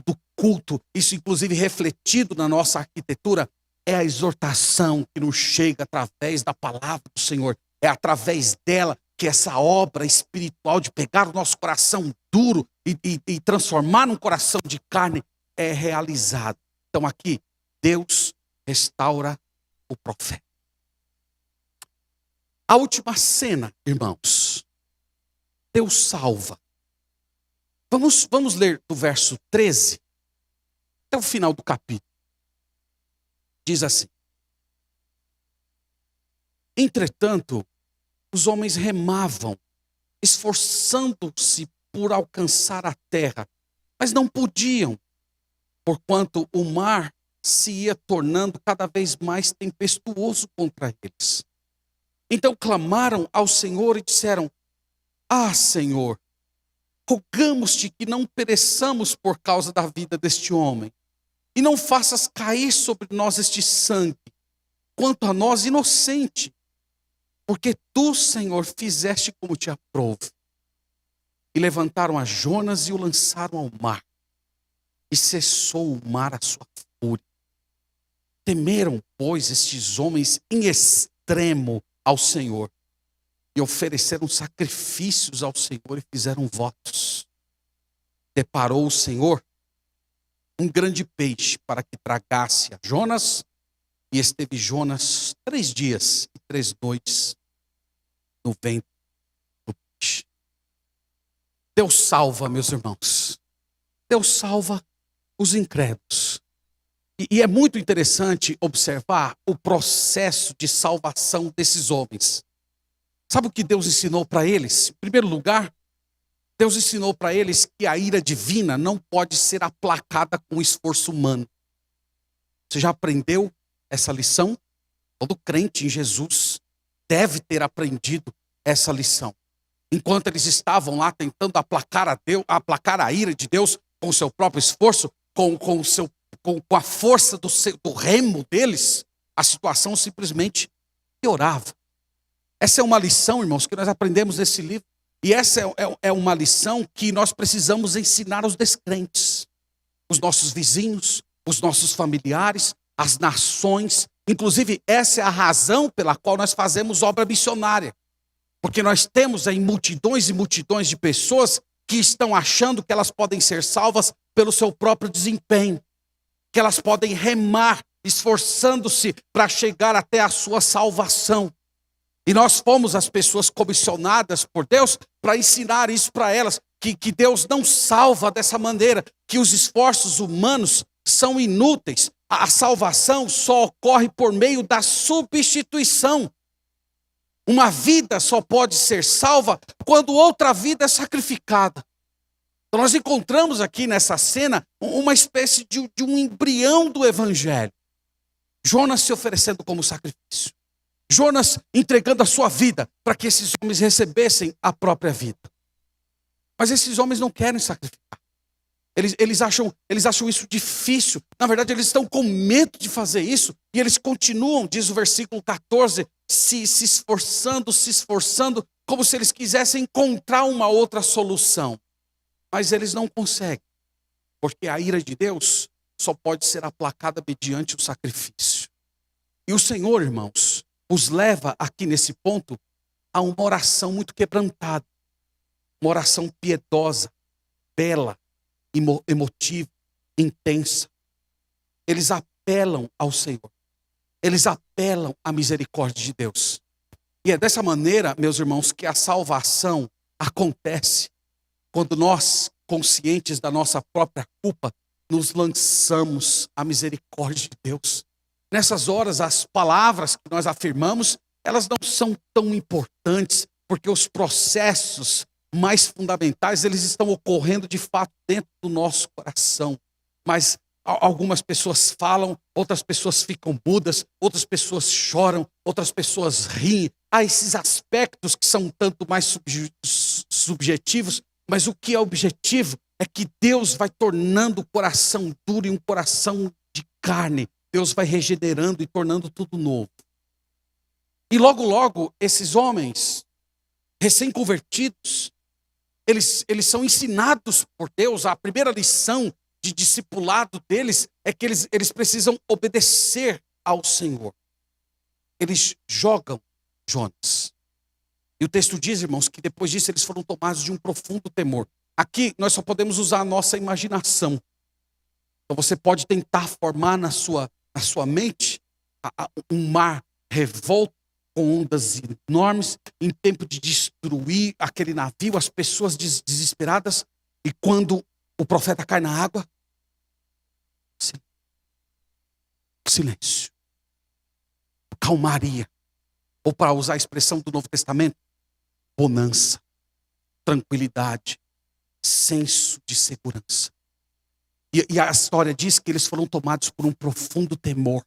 do culto, isso inclusive refletido na nossa arquitetura, é a exortação que nos chega através da palavra do Senhor. É através dela que essa obra espiritual de pegar o nosso coração duro e transformar num coração de carne é realizada. Então aqui, Deus restaura o profeta. A última cena, irmãos, Deus salva. Vamos ler do verso 13 até o final do capítulo. Diz assim: entretanto, os homens remavam, esforçando-se por alcançar a terra, mas não podiam, porquanto o mar se ia tornando cada vez mais tempestuoso contra eles. Então clamaram ao Senhor e disseram: ah, Senhor, rogamos-te que não pereçamos por causa da vida deste homem, e não faças cair sobre nós este sangue, quanto a nós inocente, porque tu, Senhor, fizeste como te aprouve. E levantaram a Jonas e o lançaram ao mar, e cessou o mar a sua fúria. Temeram, pois, estes homens em extremo ao Senhor, e ofereceram sacrifícios ao Senhor e fizeram votos. Deparou o Senhor um grande peixe para que tragasse a Jonas, e esteve Jonas 3 dias e 3 noites no ventre do peixe. Deus salva, meus irmãos. Deus salva os incrédulos. E é muito interessante observar o processo de salvação desses homens. Sabe o que Deus ensinou para eles? Em primeiro lugar, Deus ensinou para eles que a ira divina não pode ser aplacada com esforço humano. Você já aprendeu essa lição? Todo crente em Jesus deve ter aprendido essa lição. Enquanto eles estavam lá tentando aplacar a ira de Deus com o seu próprio esforço, com a força do remo deles, a situação simplesmente piorava. Essa é uma lição, irmãos, que nós aprendemos nesse livro. E essa é uma lição que nós precisamos ensinar aos descrentes. Os nossos vizinhos, os nossos familiares, as nações. Inclusive, essa é a razão pela qual nós fazemos obra missionária. Porque nós temos aí multidões e multidões de pessoas que estão achando que elas podem ser salvas pelo seu próprio desempenho. Que elas podem remar, esforçando-se para chegar até a sua salvação. E nós fomos as pessoas comissionadas por Deus para ensinar isso para elas, que Deus não salva dessa maneira, que os esforços humanos são inúteis. A salvação só ocorre por meio da substituição. Uma vida só pode ser salva quando outra vida é sacrificada. Então nós encontramos aqui nessa cena uma espécie de um embrião do evangelho. Jonas se oferecendo como sacrifício. Jonas entregando a sua vida para que esses homens recebessem a própria vida. Mas esses homens não querem sacrificar. Eles acham isso difícil. Na verdade, eles estão com medo de fazer isso. E eles continuam, diz o versículo 14, se esforçando, como se eles quisessem encontrar uma outra solução. Mas eles não conseguem. Porque a ira de Deus só pode ser aplacada mediante o sacrifício. E o Senhor, irmãos, os leva aqui nesse ponto a uma oração muito quebrantada. Uma oração piedosa, bela, emotiva, intensa. Eles apelam ao Senhor. Eles apelam à misericórdia de Deus. E é dessa maneira, meus irmãos, que a salvação acontece quando nós, conscientes da nossa própria culpa, nos lançamos à misericórdia de Deus. Nessas horas, as palavras que nós afirmamos, elas não são tão importantes, porque os processos mais fundamentais, eles estão ocorrendo de fato dentro do nosso coração. Mas algumas pessoas falam, outras pessoas ficam mudas, outras pessoas choram, outras pessoas riem. Há esses aspectos que são tanto mais subjetivos, mas o que é objetivo é que Deus vai tornando o coração duro em um coração de carne. Deus vai regenerando e tornando tudo novo. E logo, logo, esses homens recém-convertidos, eles são ensinados por Deus. A primeira lição de discipulado deles é que eles precisam obedecer ao Senhor. Eles jogam Jonas. E o texto diz, irmãos, que depois disso eles foram tomados de um profundo temor. Aqui nós só podemos usar a nossa imaginação. Então você pode tentar formar na sua mente um mar revolto com ondas enormes, em tempo de destruir aquele navio, as pessoas desesperadas. E quando o profeta cai na água, silêncio, calmaria, ou para usar a expressão do Novo Testamento, bonança, tranquilidade, senso de segurança. E a história diz que eles foram tomados por um profundo temor.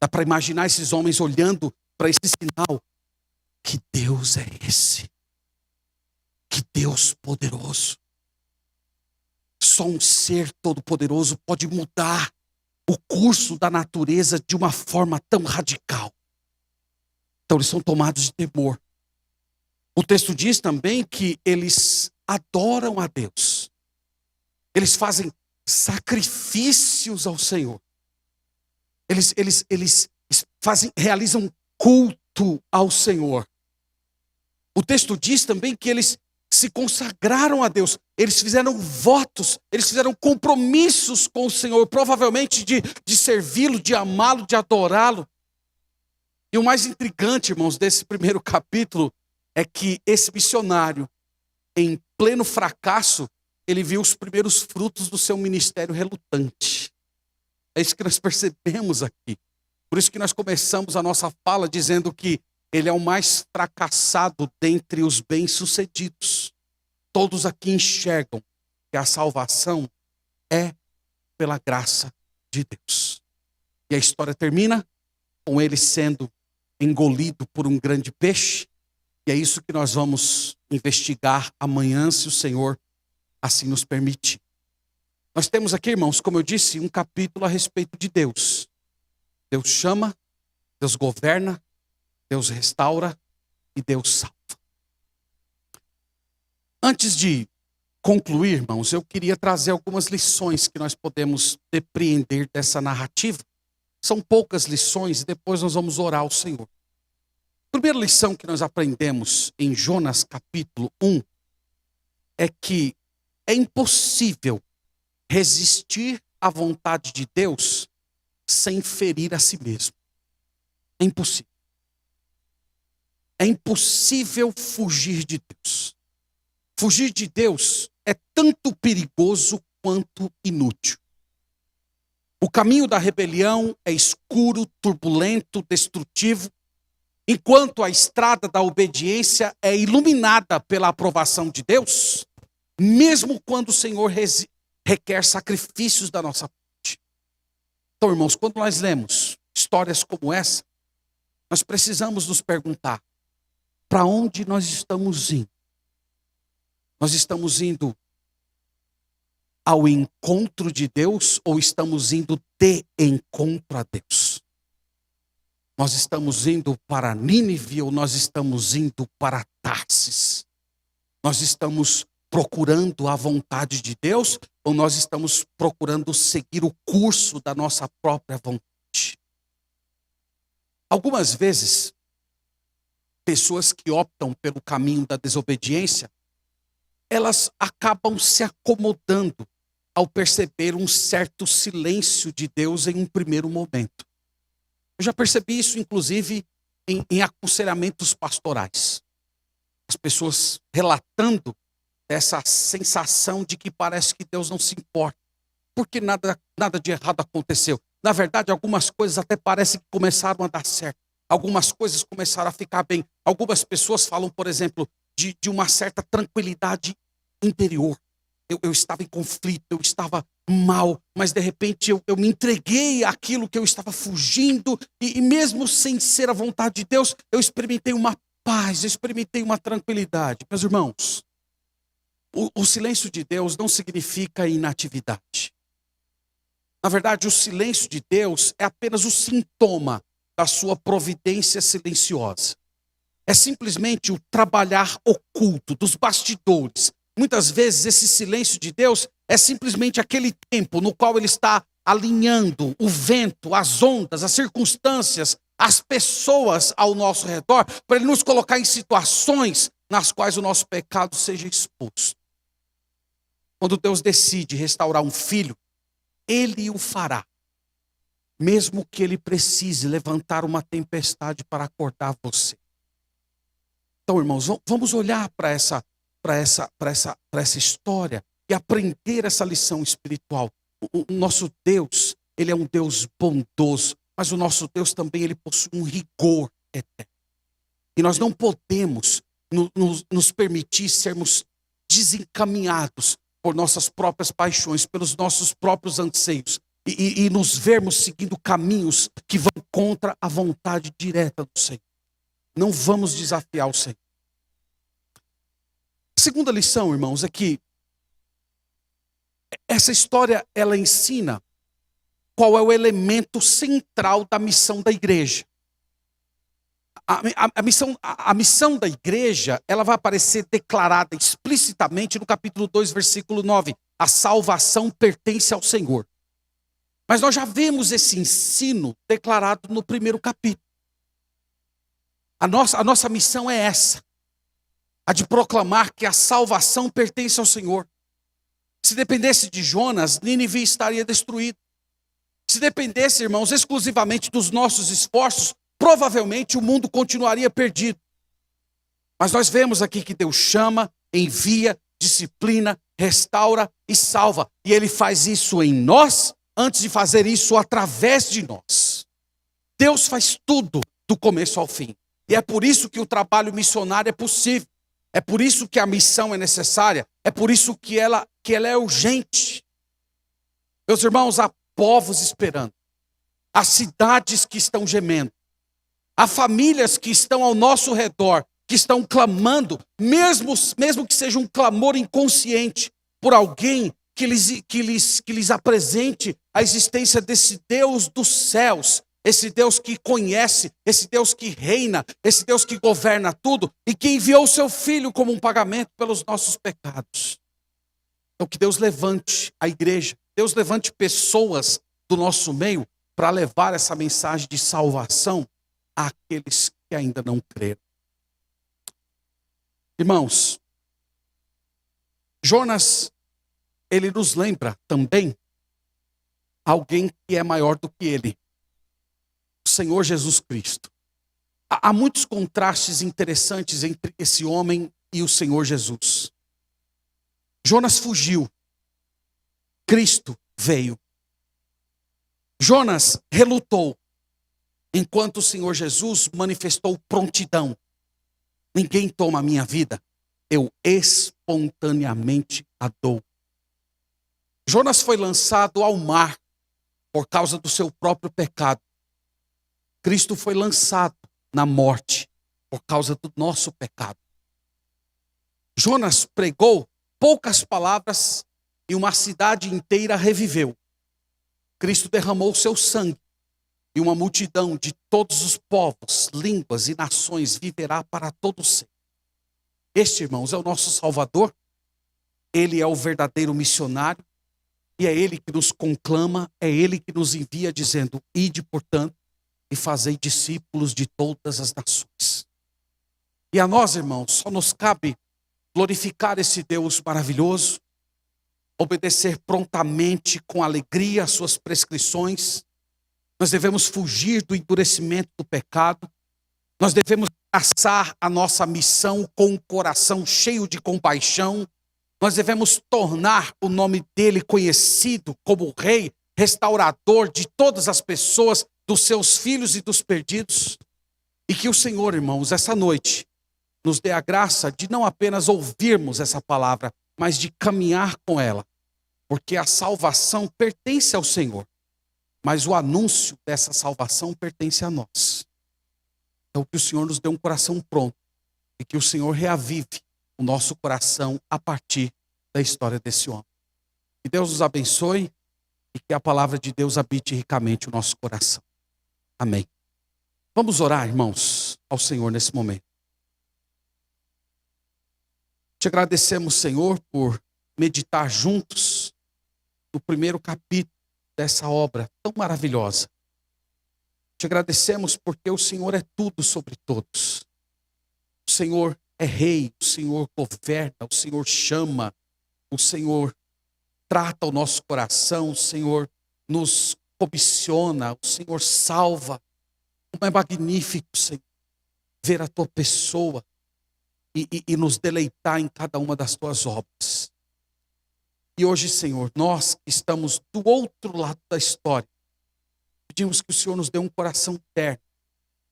Dá para imaginar esses homens olhando para esse sinal. Que Deus é esse? Que Deus poderoso. Só um ser todo-poderoso pode mudar o curso da natureza de uma forma tão radical. Então eles são tomados de temor. O texto diz também que eles adoram a Deus. Eles fazem sacrifícios ao Senhor. Eles realizam culto ao Senhor. O texto diz também que eles se consagraram a Deus. Eles fizeram votos, eles fizeram compromissos com o Senhor, provavelmente de servi-lo, de amá-lo, de adorá-lo. E o mais intrigante, irmãos, desse primeiro capítulo é que esse missionário, em pleno fracasso, ele viu os primeiros frutos do seu ministério relutante. É isso que nós percebemos aqui. Por isso que nós começamos a nossa fala dizendo que ele é o mais fracassado dentre os bem-sucedidos. Todos aqui enxergam que a salvação é pela graça de Deus. E a história termina com ele sendo engolido por um grande peixe. E é isso que nós vamos investigar amanhã, se o Senhor assim nos permitir. Nós temos aqui, irmãos, como eu disse, um capítulo a respeito de Deus. Deus chama, Deus governa, Deus restaura e Deus salva. Antes de concluir, irmãos, eu queria trazer algumas lições que nós podemos depreender dessa narrativa. São poucas lições e depois nós vamos orar ao Senhor. A primeira lição que nós aprendemos em Jonas capítulo 1 é que é impossível resistir à vontade de Deus sem ferir a si mesmo. É impossível. É impossível fugir de Deus. Fugir de Deus é tanto perigoso quanto inútil. O caminho da rebelião é escuro, turbulento, destrutivo, enquanto a estrada da obediência é iluminada pela aprovação de Deus, mesmo quando o Senhor requer sacrifícios da nossa parte. Então, irmãos, quando nós lemos histórias como essa, nós precisamos nos perguntar: para onde nós estamos indo? Nós estamos indo ao encontro de Deus ou estamos indo de encontro a Deus? Nós estamos indo para Nínive ou nós estamos indo para Tarsis? Nós estamos procurando a vontade de Deus ou nós estamos procurando seguir o curso da nossa própria vontade? Algumas vezes, pessoas que optam pelo caminho da desobediência, elas acabam se acomodando ao perceber um certo silêncio de Deus em um primeiro momento. Eu já percebi isso, inclusive, em aconselhamentos pastorais. As pessoas relatando essa sensação de que parece que Deus não se importa, porque nada de errado aconteceu. Na verdade, algumas coisas até parece que começaram a dar certo. Algumas coisas começaram a ficar bem. Algumas pessoas falam, por exemplo, de uma certa tranquilidade interior. Eu estava em conflito, eu estava mal, mas de repente eu me entreguei àquilo que eu estava fugindo, e mesmo sem ser a vontade de Deus, eu experimentei uma paz, eu experimentei uma tranquilidade. Meus irmãos, o silêncio de Deus não significa inatividade. Na verdade, o silêncio de Deus é apenas o sintoma da sua providência silenciosa. É simplesmente o trabalhar oculto, dos bastidores. Muitas vezes esse silêncio de Deus é simplesmente aquele tempo no qual Ele está alinhando o vento, as ondas, as circunstâncias, as pessoas ao nosso redor, para Ele nos colocar em situações nas quais o nosso pecado seja exposto. Quando Deus decide restaurar um filho, Ele o fará. mesmo que ele precise levantar uma tempestade para acordar você. Então, irmãos, vamos olhar para essa história e aprender essa lição espiritual. O nosso Deus, ele é um Deus bondoso, mas o nosso Deus também, ele possui um rigor eterno. E nós não podemos nos permitir sermos desencaminhados por nossas próprias paixões, pelos nossos próprios anseios, e nos vermos seguindo caminhos que vão contra a vontade direta do Senhor. Não vamos desafiar o Senhor. A segunda lição, irmãos, é que essa história, ela ensina qual é o elemento central da missão da igreja. A missão da igreja, ela vai aparecer declarada explicitamente no capítulo 2, versículo 9. A salvação pertence ao Senhor. Mas nós já vemos esse ensino declarado no primeiro capítulo. A nossa missão é essa. A de proclamar que a salvação pertence ao Senhor. Se dependesse de Jonas, Nínive estaria destruído. Se dependesse, irmãos, exclusivamente dos nossos esforços, provavelmente o mundo continuaria perdido. Mas nós vemos aqui que Deus chama, envia, disciplina, restaura e salva. E Ele faz isso em nós, antes de fazer isso através de nós. Deus faz tudo do começo ao fim. E é por isso que o trabalho missionário é possível. É por isso que a missão é necessária. É por isso que ela é urgente. Meus irmãos, há povos esperando. Há cidades que estão gemendo. Há famílias que estão ao nosso redor, que estão clamando, mesmo que seja um clamor inconsciente, por alguém que lhes apresente a existência desse Deus dos céus, esse Deus que conhece, esse Deus que reina, esse Deus que governa tudo e que enviou o seu Filho como um pagamento pelos nossos pecados. Então que Deus levante a igreja, Deus levante pessoas do nosso meio para levar essa mensagem de salvação àqueles que ainda não creram. Irmãos, Jonas, ele nos lembra também alguém que é maior do que ele. O Senhor Jesus Cristo. Há muitos contrastes interessantes entre esse homem e o Senhor Jesus. Jonas fugiu. Cristo veio. Jonas relutou, enquanto o Senhor Jesus manifestou prontidão. Ninguém toma a minha vida, eu espontaneamente a dou. Jonas foi lançado ao mar por causa do seu próprio pecado. Cristo foi lançado na morte por causa do nosso pecado. Jonas pregou poucas palavras e uma cidade inteira reviveu. Cristo derramou seu sangue e uma multidão de todos os povos, línguas e nações viverá para todo sempre. Este, irmãos, é o nosso Salvador. Ele é o verdadeiro missionário e é Ele que nos conclama, é Ele que nos envia dizendo: ide, portanto, e fazei discípulos de todas as nações. E a nós, irmãos, só nos cabe glorificar esse Deus maravilhoso, obedecer prontamente, com alegria, às suas prescrições. Nós devemos fugir do endurecimento do pecado. Nós devemos abraçar a nossa missão com um coração cheio de compaixão. Nós devemos tornar o nome dele conhecido como Rei, restaurador de todas as pessoas, dos seus filhos e dos perdidos. E que o Senhor, irmãos, essa noite, nos dê a graça de não apenas ouvirmos essa palavra, mas de caminhar com ela. Porque a salvação pertence ao Senhor, mas o anúncio dessa salvação pertence a nós. Então que o Senhor nos dê um coração pronto e que o Senhor reavive o nosso coração a partir da história desse homem. Que Deus nos abençoe e que a palavra de Deus habite ricamente o nosso coração. Amém. Vamos orar, irmãos, ao Senhor nesse momento. Te agradecemos, Senhor, por meditar juntos no primeiro capítulo dessa obra tão maravilhosa. Te agradecemos porque o Senhor é tudo sobre todos. O Senhor é rei, o Senhor governa, o Senhor chama, o Senhor trata o nosso coração, o Senhor nos comissiona, o Senhor salva. Como é magnífico, Senhor, ver a tua pessoa e nos deleitar em cada uma das tuas obras. E hoje, Senhor, nós que estamos do outro lado da história, pedimos que o Senhor nos dê um coração terno,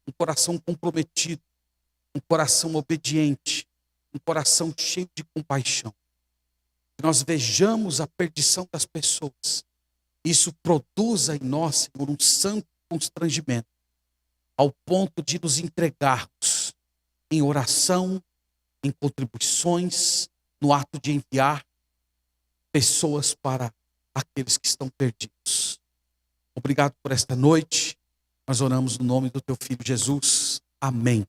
um coração comprometido, um coração obediente, um coração cheio de compaixão. Que nós vejamos a perdição das pessoas. Isso produza em nós, Senhor, um santo constrangimento, ao ponto de nos entregarmos em oração, em contribuições, no ato de enviar pessoas para aqueles que estão perdidos. Obrigado por esta noite. Nós oramos no nome do teu Filho Jesus. Amém.